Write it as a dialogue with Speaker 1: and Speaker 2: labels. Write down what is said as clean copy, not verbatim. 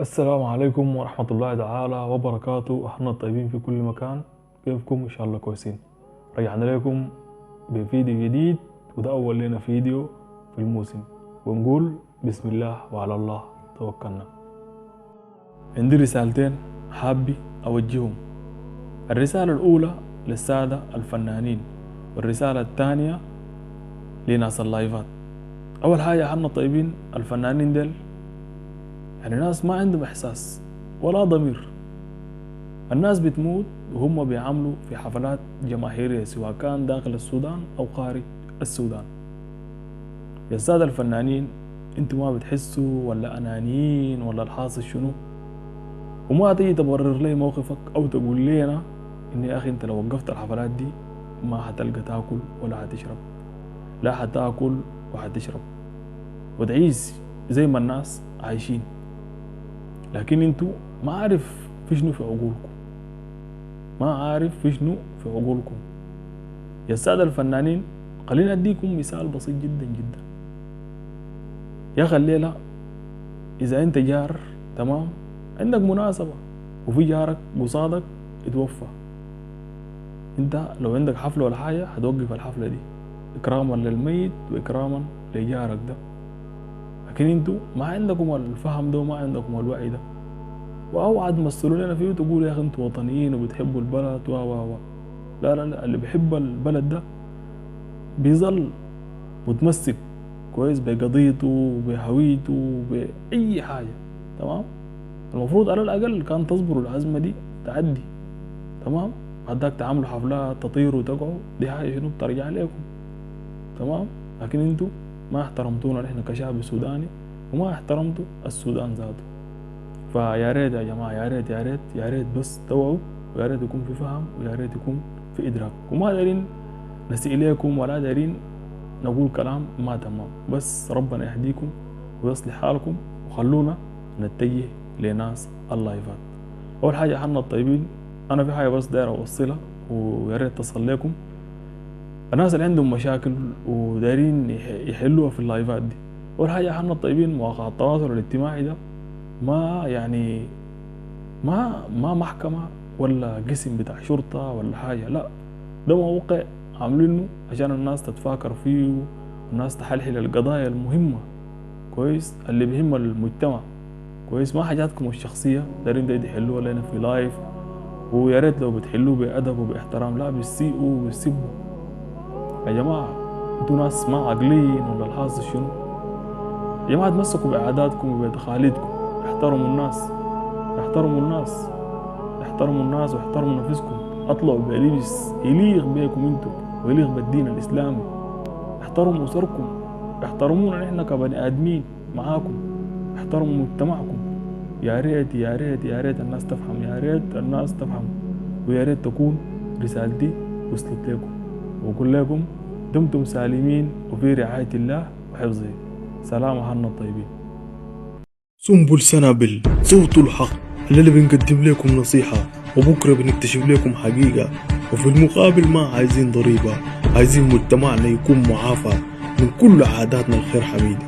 Speaker 1: السلام عليكم ورحمة الله تعالى وبركاته. احنا الطيبين في كل مكان، كيفكم؟ ان شاء الله كويسين. رجعنا لكم بفيديو جديد، وده اول لنا فيديو في الموسم، ونقول بسم الله وعلى الله توكلنا. عندي رسالتين حابي اوجههم. الرسالة الاولى للسادة الفنانين، والرسالة الثانية لناس اللايفات. اول حاجة احنا الطيبين الفنانين ديل يعني ناس ما عندهم إحساس ولا ضمير. الناس بتموت وهم بيعملوا في حفلات جماهيرية، سواء كان داخل السودان أو خارج السودان. يا السادة الفنانين، انتوا ما بتحسوا ولا أنانيين ولا الحاصل شنو؟ وما تيجي تبرر لي موقفك أو تقول لي أنا إني يا أخي أنت لو وقفت الحفلات دي ما حتلقى تاكل ولا حتشرب. لا، حتاكل وحتشرب وتعيش زي ما الناس عايشين، لكن انتوا ما عارف في شنو في عقولكم، ما عارف في شنو في عقولكم. يا السادة الفنانين، خليني اديكم مثال بسيط جدا جدا. يا اخي الليلة اذا انت جار تمام، عندك مناسبة وفي جارك قصادك اتوفى، انت لو عندك حفلة ولا حاجة هتوقف الحفلة دي اكراما للميت واكراما لجارك ده. لكن انتوا ما عندكم الفهم ده وما عندكم الوعي ده، واوعى تمثلوا لنا فيه وتقولوا يا اخي انتوا وطنيين وبتحبوا البلد و لا لا لا، اللي بيحب البلد ده بيظل متمسك كويس بقضيته بهويته بأي حاجة. تمام، المفروض على الأقل كان تصبروا الأزمة دي تعدي. تمام، بعدك تعملوا حفلات تطيروا وتقعوا، دي حاجة شنو بترجع لكم. تمام، لكن انتوا ما احترمتونا نحن كشعب سوداني، وما احترمتوا السودان ذاته. فيا ريت يا جماعة، يا ريت يا ريت يا ريت بس توعوا، ويا ريت يكون في فهم، ويا ريت يكون في إدراك. وما دارين نسيء إليكم ولا دارين نقول كلام ما تمام، بس ربنا يهديكم ويصلح حالكم، وخلونا نتجه لناس اللايفات. أول حاجة حنا الطيبين، أنا في حاجة بس داير أوصلها ويا ريت تصل لكم. الناس اللي عندهم مشاكل ودارين يحلوها في اللايفات دي، أول حاجة حنا الطيبين مواقع التواصل الاجتماعي ده ما يعني ما محكمة ولا قسم بتاع شرطة ولا حاجة، لا، ده موقع عاملينه عشان الناس تتفاكر فيه، والناس تحلحل القضايا المهمة كويس اللي بيهم المجتمع كويس، ما حاجاتكم الشخصية دارين دي تحلوها لنا في لايف. ويا ريت لو بتحلوه بأدب وباحترام، لا بتسيئوا وبتسبوا. يا جماعة انتوا ناس ما عاقلين ولا الحاصل شنو؟ يا جماعة تمسكوا بعاداتكم وبتقاليدكم، احترموا الناس، احترموا الناس، احترموا الناس واحترموا نفسكم. اطلعوا بلبس يليق بيكم انتوا ويليق بالدين الاسلامي. احترموا اسركم، احترمونا نحن كبني ادمين معاكم، احترموا مجتمعكم. يا ريت يا ريت يا ريت الناس تفهم، يا ريت الناس تفهم، ويا ريت تكون رسالتي وصلت لكم. وأقول لكم دمتم سالمين وفي رعاية الله وحفظه. سلام أهلنا الطيبين.
Speaker 2: سنبل سنابل، صوت الحق، اللي بنقدم لكم نصيحة وبكرة بنكتشف لكم حقيقة. وفي المقابل ما عايزين ضريبة، عايزين مجتمعنا يكون معافى من كل عاداتنا الخير حميد.